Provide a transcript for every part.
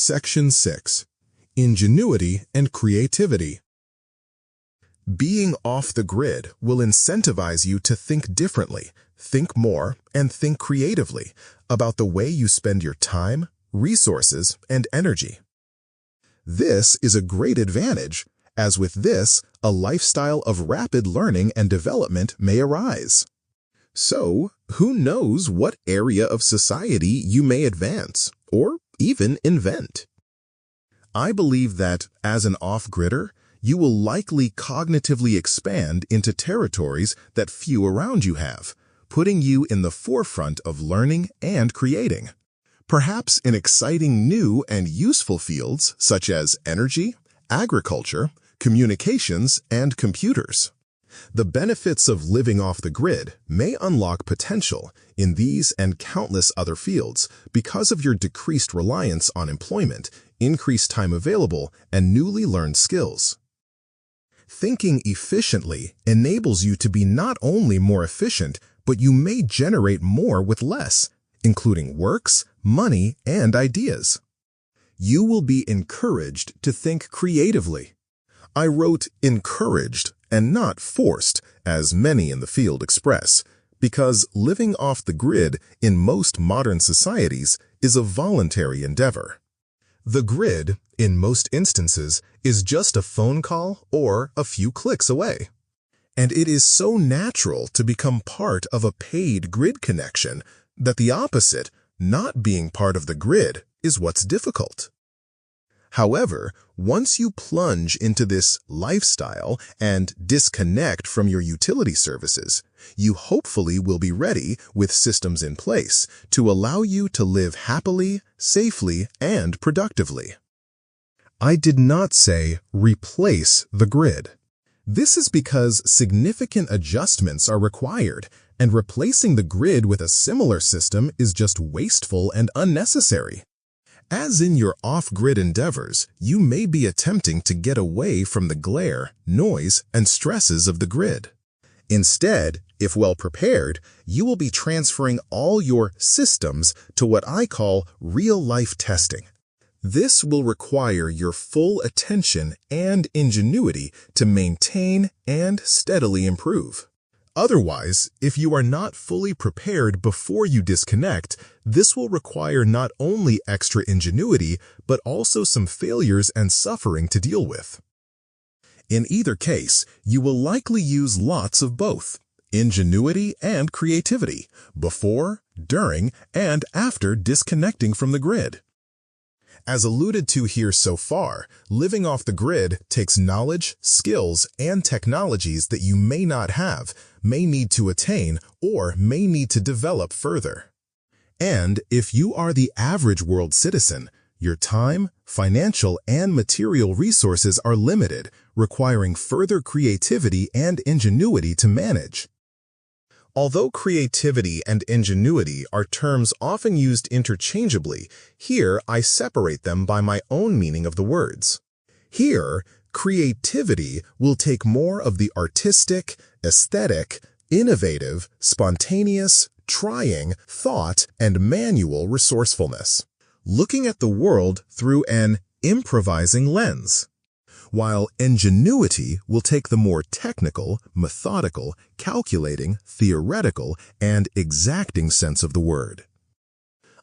Section 6. Ingenuity and Creativity. Being off the grid will incentivize you to think differently, think more, and think creatively about the way you spend your time, resources, and energy. This is a great advantage, as with this, a lifestyle of rapid learning and development may arise. So, who knows what area of society you may advance, or even invent? I believe that, as an off-gridder, you will likely cognitively expand into territories that few around you have, putting you in the forefront of learning and creating. Perhaps in exciting new and useful fields such as energy, agriculture, communications, and computers. The benefits of living off the grid may unlock potential in these and countless other fields because of your decreased reliance on employment, increased time available, and newly learned skills. Thinking efficiently enables you to be not only more efficient, but you may generate more with less, including works, money, and ideas. You will be encouraged to think creatively. I wrote encouraged and not forced, as many in the field express, because living off the grid in most modern societies is a voluntary endeavor. The grid, in most instances, is just a phone call or a few clicks away. And it is so natural to become part of a paid grid connection that the opposite, not being part of the grid, is what's difficult. However, once you plunge into this lifestyle and disconnect from your utility services, you hopefully will be ready with systems in place to allow you to live happily, safely, and productively. I did not say replace the grid. This is because significant adjustments are required, and replacing the grid with a similar system is just wasteful and unnecessary. As in your off-grid endeavors, you may be attempting to get away from the glare, noise, and stresses of the grid. Instead, if well prepared, you will be transferring all your systems to what I call real-life testing. This will require your full attention and ingenuity to maintain and steadily improve. Otherwise, if you are not fully prepared before you disconnect, this will require not only extra ingenuity, but also some failures and suffering to deal with. In either case, you will likely use lots of both, ingenuity and creativity, before, during, and after disconnecting from the grid. As alluded to here so far, living off the grid takes knowledge, skills, and technologies that you may not have, may need to attain, or may need to develop further. And if you are the average world citizen, your time, financial, and material resources are limited, requiring further creativity and ingenuity to manage. Although creativity and ingenuity are terms often used interchangeably, here I separate them by my own meaning of the words. Here, creativity will take more of the artistic, aesthetic, innovative, spontaneous, trying, thought, and manual resourcefulness, looking at the world through an improvising lens, while ingenuity will take the more technical, methodical, calculating, theoretical, and exacting sense of the word.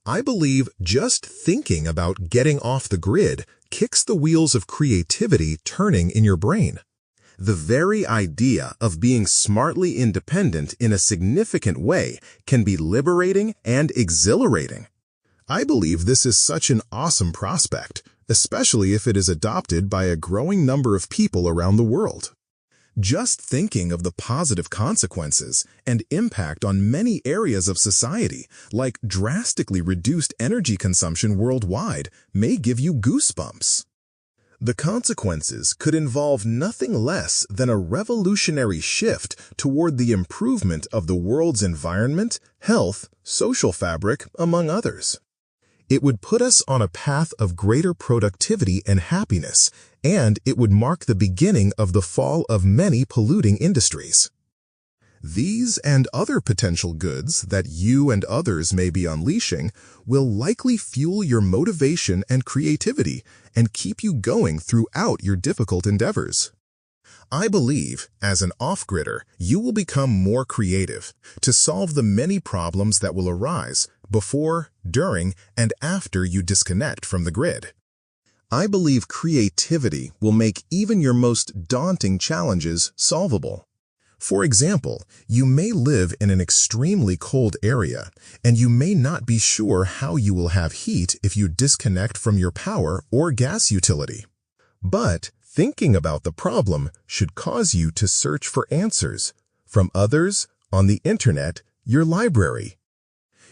I believe just thinking about getting off the grid kicks the wheels of creativity turning in your brain. The very idea of being smartly independent in a significant way can be liberating and exhilarating. I believe this is such an awesome prospect, especially if it is adopted by a growing number of people around the world. Just thinking of the positive consequences and impact on many areas of society, like drastically reduced energy consumption worldwide, may give you goosebumps. The consequences could involve nothing less than a revolutionary shift toward the improvement of the world's environment, health, social fabric, among others. It would put us on a path of greater productivity and happiness, and it would mark the beginning of the fall of many polluting industries. These and other potential goods that you and others may be unleashing will likely fuel your motivation and creativity and keep you going throughout your difficult endeavors. I believe, as an off-gridder, you will become more creative to solve the many problems that will arise before, during, and after you disconnect from the grid. I believe creativity will make even your most daunting challenges solvable. For example, you may live in an extremely cold area, and you may not be sure how you will have heat if you disconnect from your power or gas utility. But thinking about the problem should cause you to search for answers from others, on the internet, your library.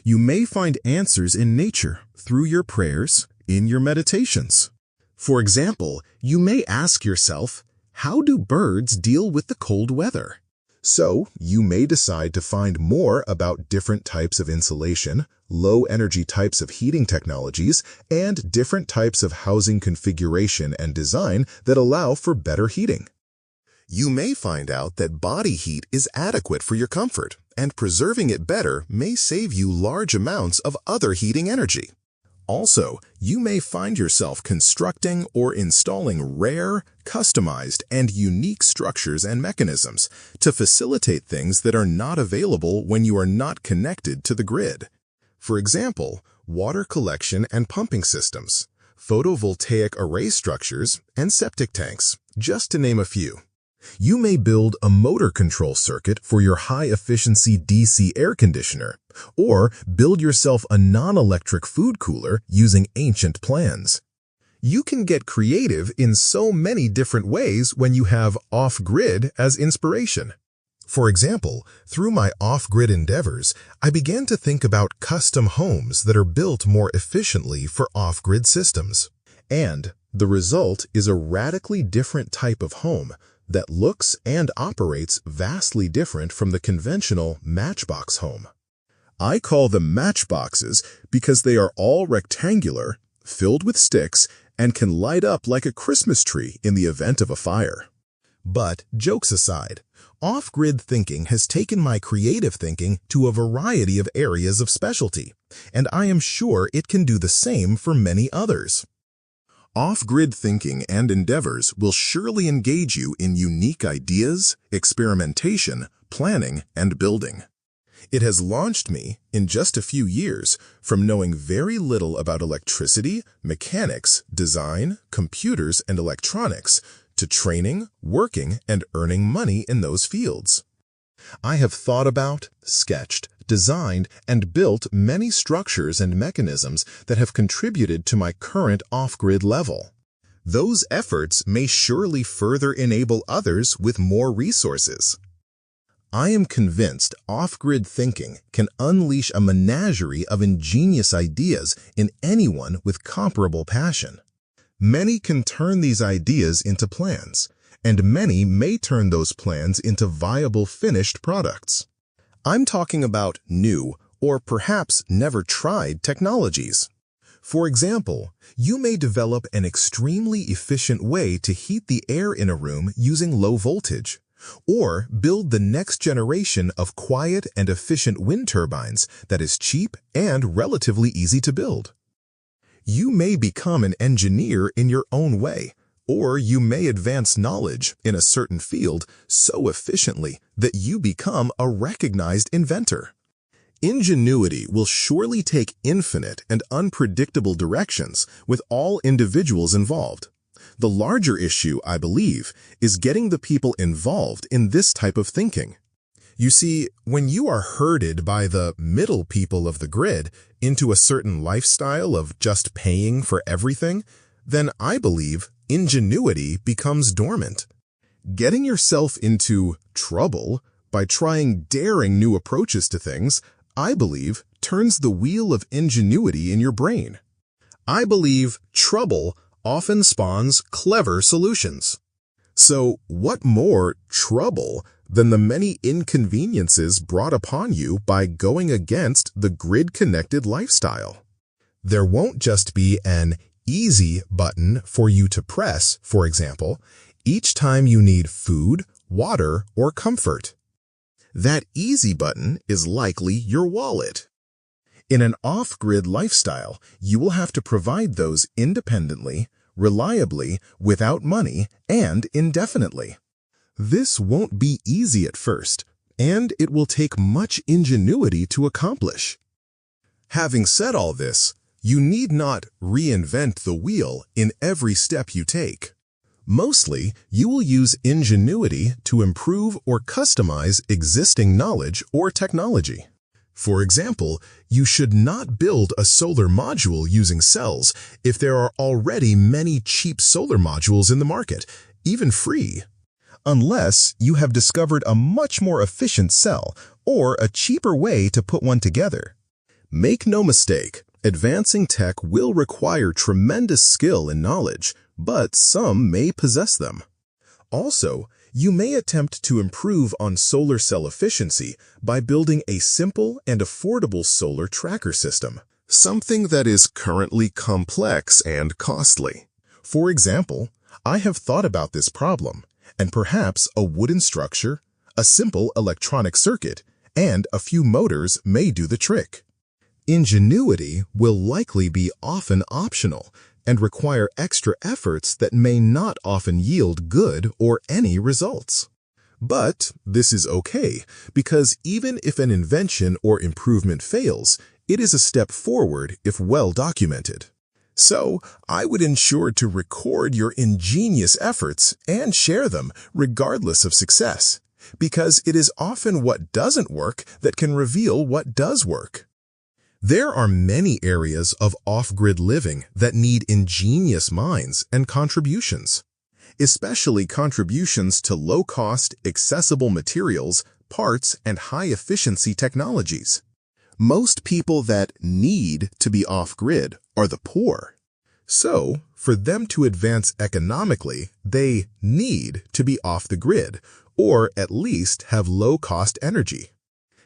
You may find answers in nature through your prayers, in your meditations. For example, you may ask yourself, how do birds deal with the cold weather? So, you may decide to find more about different types of insulation, low-energy types of heating technologies, and different types of housing configuration and design that allow for better heating. You may find out that body heat is adequate for your comfort, and preserving it better may save you large amounts of other heating energy. Also, you may find yourself constructing or installing rare, customized, and unique structures and mechanisms to facilitate things that are not available when you are not connected to the grid. For example, water collection and pumping systems, photovoltaic array structures, and septic tanks, just to name a few. You may build a motor control circuit for your high-efficiency DC air conditioner, or build yourself a non-electric food cooler using ancient plans. You can get creative in so many different ways when you have off-grid as inspiration. For example, through my off-grid endeavors, I began to think about custom homes that are built more efficiently for off-grid systems. And the result is a radically different type of home that looks and operates vastly different from the conventional matchbox home. I call them matchboxes because they are all rectangular, filled with sticks, and can light up like a Christmas tree in the event of a fire. But, jokes aside, off-grid thinking has taken my creative thinking to a variety of areas of specialty, and I am sure it can do the same for many others. Off-grid thinking and endeavors will surely engage you in unique ideas, experimentation, planning, and building. It has launched me, in just a few years, from knowing very little about electricity, mechanics, design, computers, and electronics, to training, working, and earning money in those fields. I have thought about, sketched, designed, and built many structures and mechanisms that have contributed to my current off-grid level. Those efforts may surely further enable others with more resources. I am convinced off-grid thinking can unleash a menagerie of ingenious ideas in anyone with comparable passion. Many can turn these ideas into plans, and many may turn those plans into viable finished products. I'm talking about new, or perhaps never tried technologies. For example, you may develop an extremely efficient way to heat the air in a room using low voltage, or build the next generation of quiet and efficient wind turbines that is cheap and relatively easy to build. You may become an engineer in your own way, or you may advance knowledge in a certain field so efficiently that you become a recognized inventor. Ingenuity will surely take infinite and unpredictable directions with all individuals involved. The larger issue, I believe, is getting the people involved in this type of thinking. You see, when you are herded by the middle people of the grid into a certain lifestyle of just paying for everything, then I believe ingenuity becomes dormant. Getting yourself into trouble by trying daring new approaches to things, I believe, turns the wheel of ingenuity in your brain. I believe trouble often spawns clever solutions. So what more trouble than the many inconveniences brought upon you by going against the grid-connected lifestyle? There won't just be an easy button for you to press, for example, each time you need food, water, or comfort. That easy button is likely your wallet. In an off-grid lifestyle, you will have to provide those independently, reliably, without money, and indefinitely. This won't be easy at first, and it will take much ingenuity to accomplish. Having said all this, you need not reinvent the wheel in every step you take. Mostly, you will use ingenuity to improve or customize existing knowledge or technology. For example, you should not build a solar module using cells if there are already many cheap solar modules in the market, even free, unless you have discovered a much more efficient cell or a cheaper way to put one together. Make no mistake, advancing tech will require tremendous skill and knowledge, but some may possess them. Also, you may attempt to improve on solar cell efficiency by building a simple and affordable solar tracker system, something that is currently complex and costly. For example, I have thought about this problem, and perhaps a wooden structure, a simple electronic circuit, and a few motors may do the trick. Ingenuity will likely be often optional and require extra efforts that may not often yield good or any results. But this is okay, because even if an invention or improvement fails, it is a step forward if well documented. So, I would ensure to record your ingenious efforts and share them regardless of success, because it is often what doesn't work that can reveal what does work. There are many areas of off-grid living that need ingenious minds and contributions, especially contributions to low-cost, accessible materials, parts, and high-efficiency technologies. Most people that need to be off-grid are the poor. So, for them to advance economically, they need to be off the grid, or at least have low-cost energy.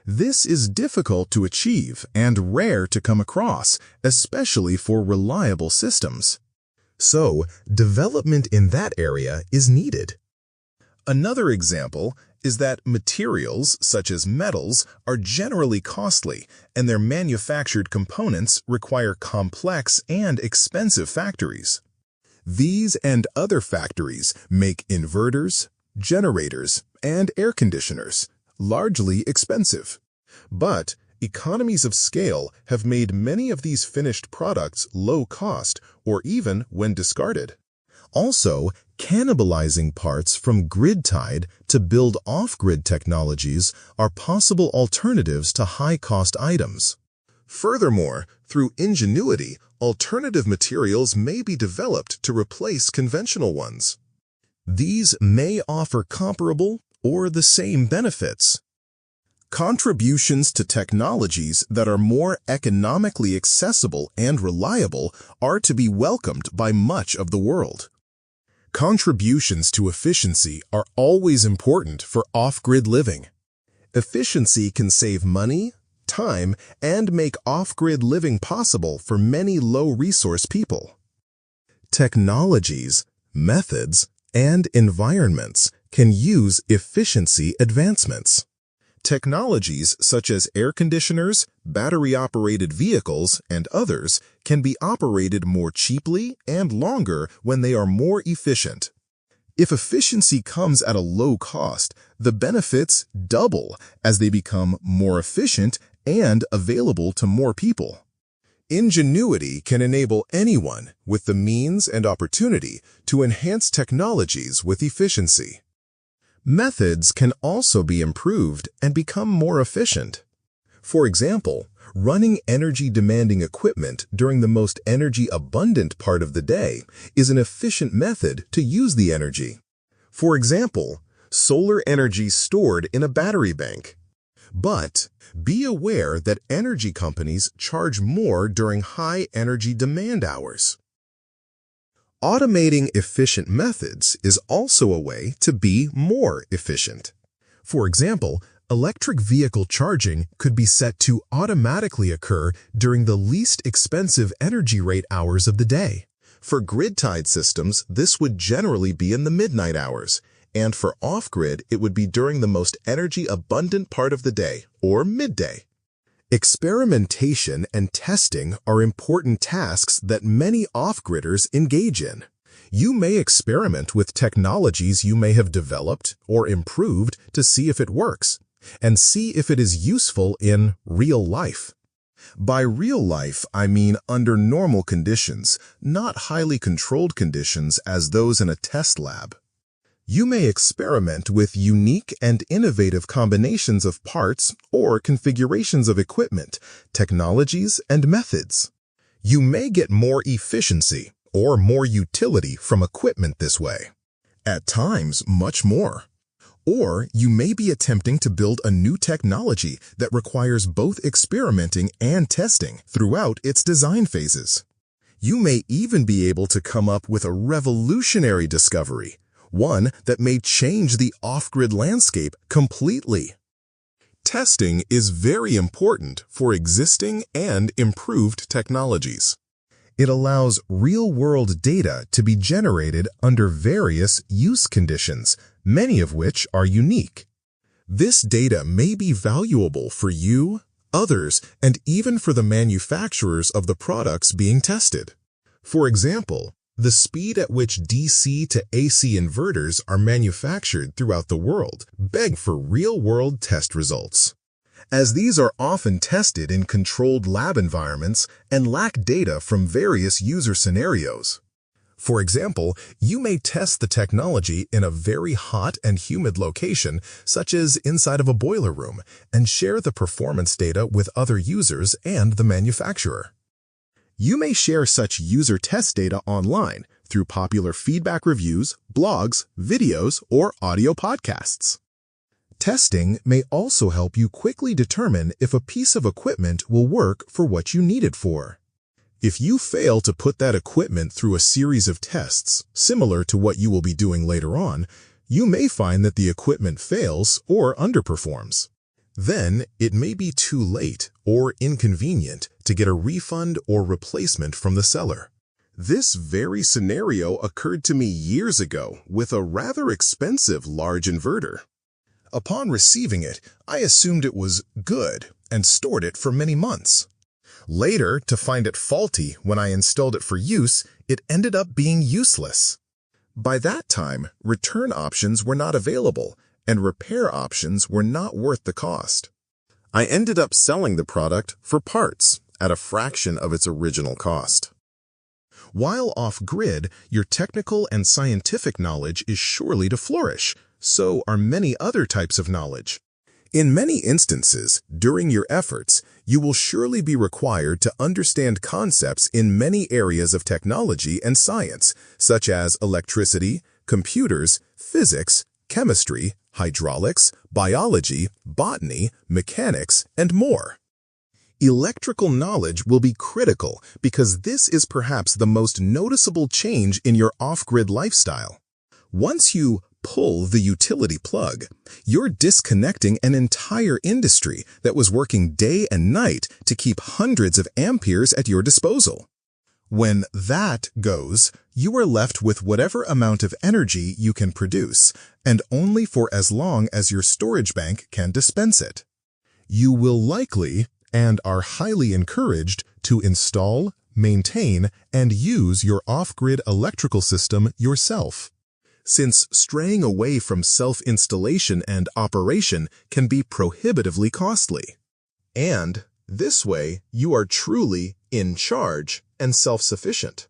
This is difficult to achieve and rare to come across, especially for reliable systems. So, development in that area is needed. Another example is that materials, such as metals, are generally costly, and their manufactured components require complex and expensive factories. These and other factories make inverters, generators, and air conditioners, largely expensive. But economies of scale have made many of these finished products low cost or even when discarded. Also, cannibalizing parts from grid-tied to build off-grid technologies are possible alternatives to high-cost items. Furthermore, through ingenuity, alternative materials may be developed to replace conventional ones. These may offer comparable or the same benefits. Contributions to technologies that are more economically accessible and reliable are to be welcomed by much of the world. Contributions to efficiency are always important for off-grid living. Efficiency can save money, time, and make off-grid living possible for many low-resource people. Technologies, methods, and environments can use efficiency advancements. Technologies such as air conditioners, battery-operated vehicles, and others can be operated more cheaply and longer when they are more efficient. If efficiency comes at a low cost, the benefits double as they become more efficient and available to more people. Ingenuity can enable anyone with the means and opportunity to enhance technologies with efficiency. Methods can also be improved and become more efficient. For example, running energy-demanding equipment during the most energy-abundant part of the day is an efficient method to use the energy. For example, solar energy stored in a battery bank. But be aware that energy companies charge more during high energy demand hours. Automating efficient methods is also a way to be more efficient. For example, electric vehicle charging could be set to automatically occur during the least expensive energy rate hours of the day. For grid-tied systems, this would generally be in the midnight hours, And for off-grid, it would be during the most energy-abundant part of the day, or midday. Experimentation and testing are important tasks that many off-gridders engage in. You may experiment with technologies you may have developed or improved to see if it works, and see if it is useful in real life. By real life, I mean under normal conditions, not highly controlled conditions as those in a test lab. You may experiment with unique and innovative combinations of parts or configurations of equipment, technologies, and methods. You may get more efficiency or more utility from equipment this way. At times, much more. Or you may be attempting to build a new technology that requires both experimenting and testing throughout its design phases. You may even be able to come up with a revolutionary discovery, one that may change the off-grid landscape completely. Testing is very important for existing and improved technologies. It allows real-world data to be generated under various use conditions, many of which are unique. This data may be valuable for you, others, and even for the manufacturers of the products being tested. For example, the speed at which DC to AC inverters are manufactured throughout the world beg for real-world test results, as these are often tested in controlled lab environments and lack data from various user scenarios. For example, you may test the technology in a very hot and humid location, such as inside of a boiler room, and share the performance data with other users and the manufacturer. You may share such user test data online through popular feedback reviews, blogs, videos, or audio podcasts. Testing may also help you quickly determine if a piece of equipment will work for what you need it for. If you fail to put that equipment through a series of tests, similar to what you will be doing later on, you may find that the equipment fails or underperforms. Then, it may be too late or inconvenient to get a refund or replacement from the seller. This very scenario occurred to me years ago with a rather expensive large inverter. Upon receiving it, I assumed it was good and stored it for many months. Later, to find it faulty when I installed it for use, it ended up being useless. By that time, return options were not available, and repair options were not worth the cost. I ended up selling the product for parts at a fraction of its original cost. While off-grid, your technical and scientific knowledge is surely to flourish, so are many other types of knowledge. In many instances, during your efforts, you will surely be required to understand concepts in many areas of technology and science, such as electricity, computers, physics, chemistry, hydraulics, biology, botany, mechanics, and more. Electrical knowledge will be critical because this is perhaps the most noticeable change in your off-grid lifestyle. Once you pull the utility plug, you're disconnecting an entire industry that was working day and night to keep hundreds of amperes at your disposal. When that goes, you are left with whatever amount of energy you can produce, and only for as long as your storage bank can dispense it. You will likely, and are highly encouraged, to install, maintain, and use your off-grid electrical system yourself, since straying away from self-installation and operation can be prohibitively costly. And this way, you are truly in charge and self-sufficient.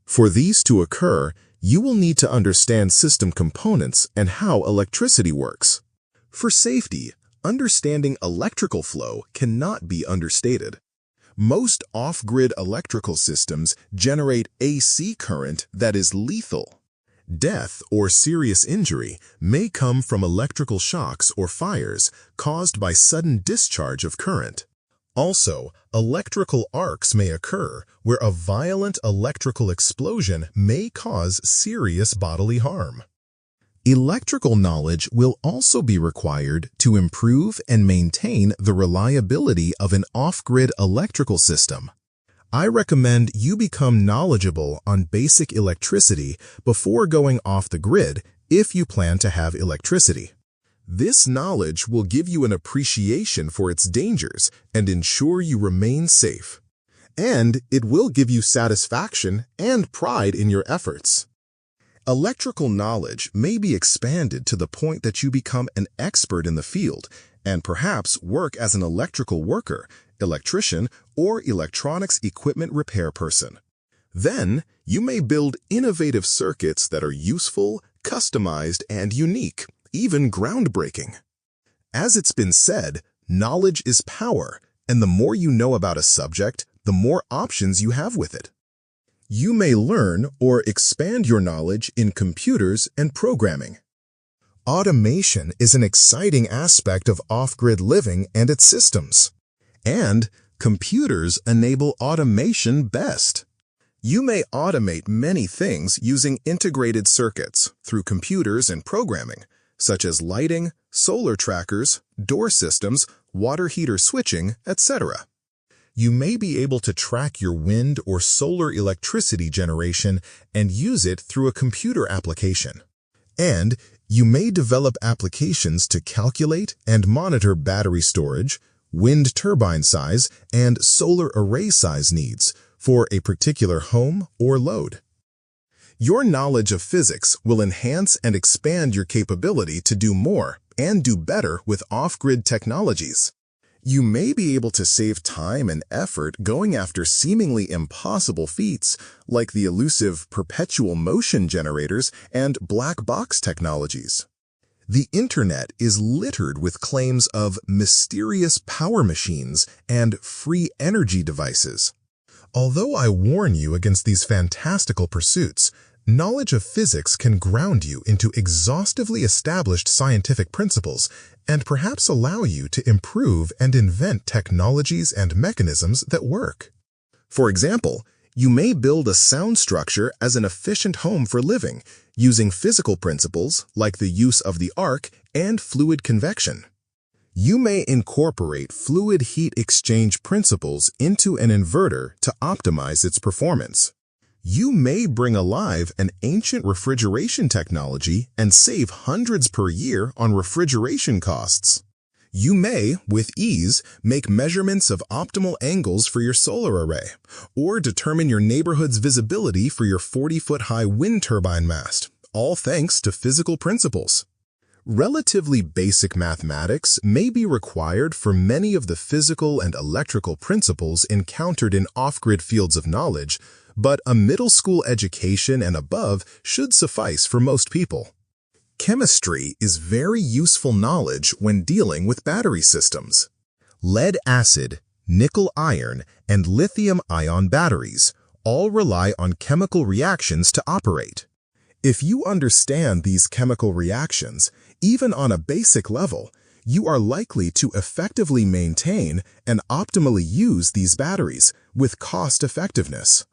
For these to occur, you will need to understand system components and how electricity works. For safety, understanding electrical flow cannot be understated. Most off-grid electrical systems generate AC current that is lethal. Death or serious injury may come from electrical shocks or fires caused by sudden discharge of current. Also, electrical arcs may occur where a violent electrical explosion may cause serious bodily harm. Electrical knowledge will also be required to improve and maintain the reliability of an off-grid electrical system. I recommend you become knowledgeable on basic electricity before going off the grid if you plan to have electricity. This knowledge will give you an appreciation for its dangers and ensure you remain safe. And it will give you satisfaction and pride in your efforts. Electrical knowledge may be expanded to the point that you become an expert in the field and perhaps work as an electrical worker, electrician, or electronics equipment repair person. Then, you may build innovative circuits that are useful, customized, and unique, even groundbreaking. As it's been said, knowledge is power, and the more you know about a subject, the more options you have with it. You may learn or expand your knowledge in computers and programming. Automation is an exciting aspect of off-grid living and its systems. And computers enable automation best. You may automate many things using integrated circuits through computers and programming, such as lighting, solar trackers, door systems, water heater switching, etc. You may be able to track your wind or solar electricity generation and use it through a computer application. And you may develop applications to calculate and monitor battery storage, wind turbine size, and solar array size needs for a particular home or load. Your knowledge of physics will enhance and expand your capability to do more and do better with off-grid technologies. You may be able to save time and effort going after seemingly impossible feats like the elusive perpetual motion generators and black box technologies. The internet is littered with claims of mysterious power machines and free energy devices. Although I warn you against these fantastical pursuits, knowledge of physics can ground you into exhaustively established scientific principles and perhaps allow you to improve and invent technologies and mechanisms that work. For example, you may build a sound structure as an efficient home for living using physical principles like the use of the arc and fluid convection. You may incorporate fluid heat exchange principles into an inverter to optimize its performance. You may bring alive an ancient refrigeration technology and save hundreds per year on refrigeration costs. You may, with ease, make measurements of optimal angles for your solar array, or determine your neighborhood's visibility for your 40-foot-high wind turbine mast, all thanks to physical principles. Relatively basic mathematics may be required for many of the physical and electrical principles encountered in off-grid fields of knowledge, but a middle school education and above should suffice for most people. Chemistry is very useful knowledge when dealing with battery systems. Lead acid, nickel iron, and lithium-ion batteries all rely on chemical reactions to operate. If you understand these chemical reactions, even on a basic level, you are likely to effectively maintain and optimally use these batteries with cost-effectiveness.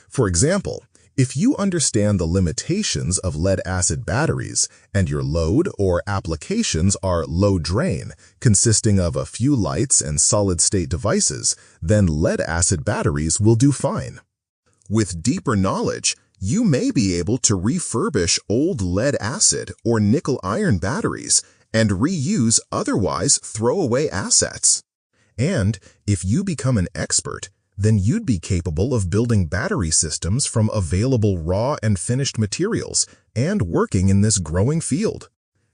For example, if you understand the limitations of lead-acid batteries and your load or applications are low drain, consisting of a few lights and solid-state devices, then lead-acid batteries will do fine. With deeper knowledge, you may be able to refurbish old lead-acid or nickel-iron batteries and reuse otherwise throwaway assets. And if you become an expert, then you'd be capable of building battery systems from available raw and finished materials and working in this growing field.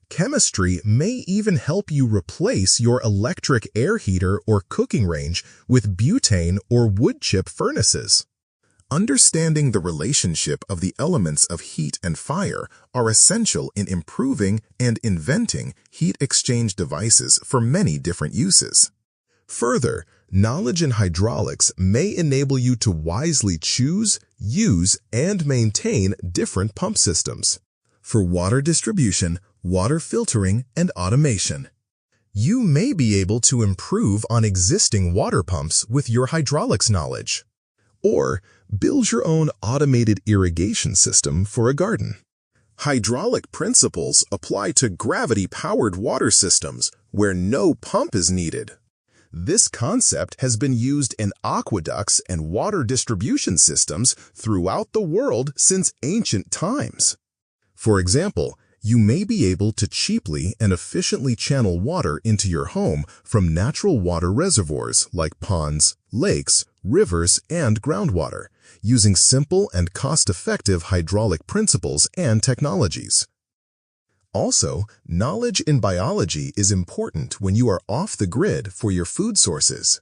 Chemistry may even help you replace your electric air heater or cooking range with butane or wood chip furnaces. Understanding the relationship of the elements of heat and fire are essential in improving and inventing heat exchange devices for many different uses. Further, knowledge in hydraulics may enable you to wisely choose, use, and maintain different pump systems for water distribution, water filtering, and automation. You may be able to improve on existing water pumps with your hydraulics knowledge, or build your own automated irrigation system for a garden. Hydraulic principles apply to gravity-powered water systems where no pump is needed. This concept has been used in aqueducts and water distribution systems throughout the world since ancient times. For example, You may be able to cheaply and efficiently channel water into your home from natural water reservoirs like ponds, lakes, rivers, and groundwater, using simple and cost-effective hydraulic principles and technologies. Also, knowledge in biology is important when you are off the grid for your food sources.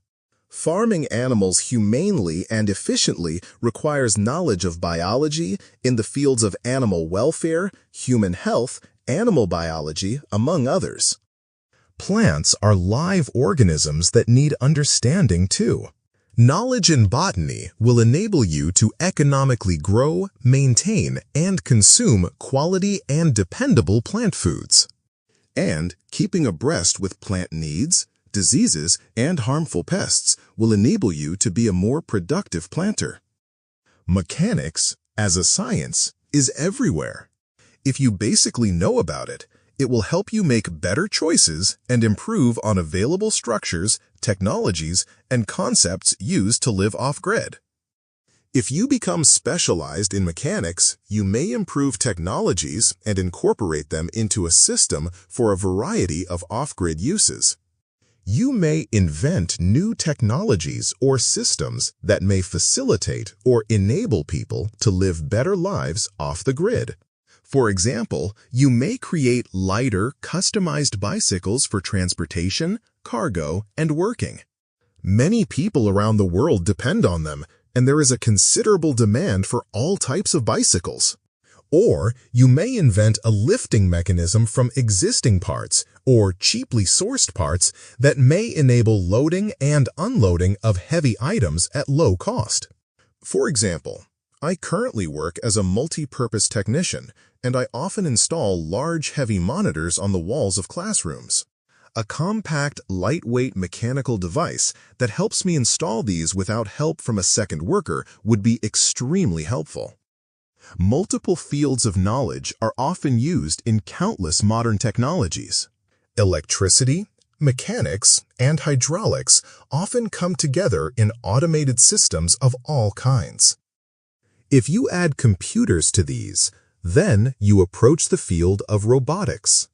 Farming animals humanely and efficiently requires knowledge of biology in the fields of animal welfare, human health, animal biology, among others. Plants are live organisms that need understanding too. Knowledge in botany will enable you to economically grow, maintain, and consume quality and dependable plant foods. And keeping abreast with plant needs, diseases, and harmful pests will enable you to be a more productive planter. Mechanics, as a science, is everywhere. If you basically know about it, it will help you make better choices and improve on available structures, technologies, and concepts used to live off-grid. If you become specialized in mechanics, you may improve technologies and incorporate them into a system for a variety of off-grid uses. You may invent new technologies or systems that may facilitate or enable people to live better lives off the grid. For example, you may create lighter, customized bicycles for transportation, cargo, and working. Many people around the world depend on them, and there is a considerable demand for all types of bicycles. Or you may invent a lifting mechanism from existing parts or cheaply sourced parts that may enable loading and unloading of heavy items at low cost. For example, I currently work as a multi-purpose technician, and I often install large, heavy monitors on the walls of classrooms. A compact, lightweight mechanical device that helps me install these without help from a second worker would be extremely helpful. Multiple fields of knowledge are often used in countless modern technologies. Electricity, mechanics, and hydraulics often come together in automated systems of all kinds. If you add computers to these, then you approach the field of robotics.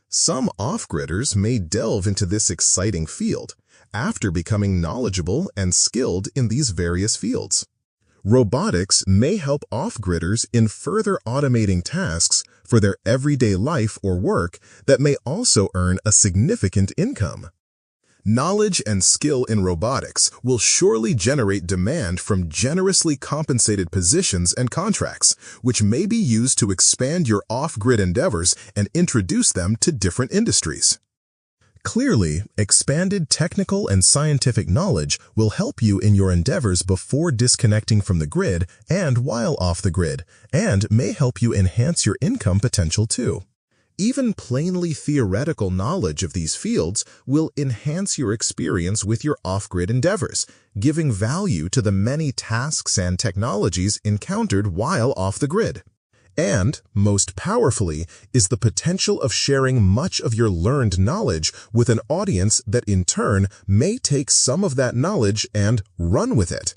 Some off-gridders may delve into this exciting field after becoming knowledgeable and skilled in these various fields. Robotics may help off-gridders in further automating tasks for their everyday life or work that may also earn a significant income. Knowledge and skill in robotics will surely generate demand from generously compensated positions and contracts, which may be used to expand your off-grid endeavors and introduce them to different industries. Clearly, expanded technical and scientific knowledge will help you in your endeavors before disconnecting from the grid and while off the grid, and may help you enhance your income potential too. Even plainly theoretical knowledge of these fields will enhance your experience with your off-grid endeavors, giving value to the many tasks and technologies encountered while off the grid. And, most powerfully, is the potential of sharing much of your learned knowledge with an audience that in turn may take some of that knowledge and run with it.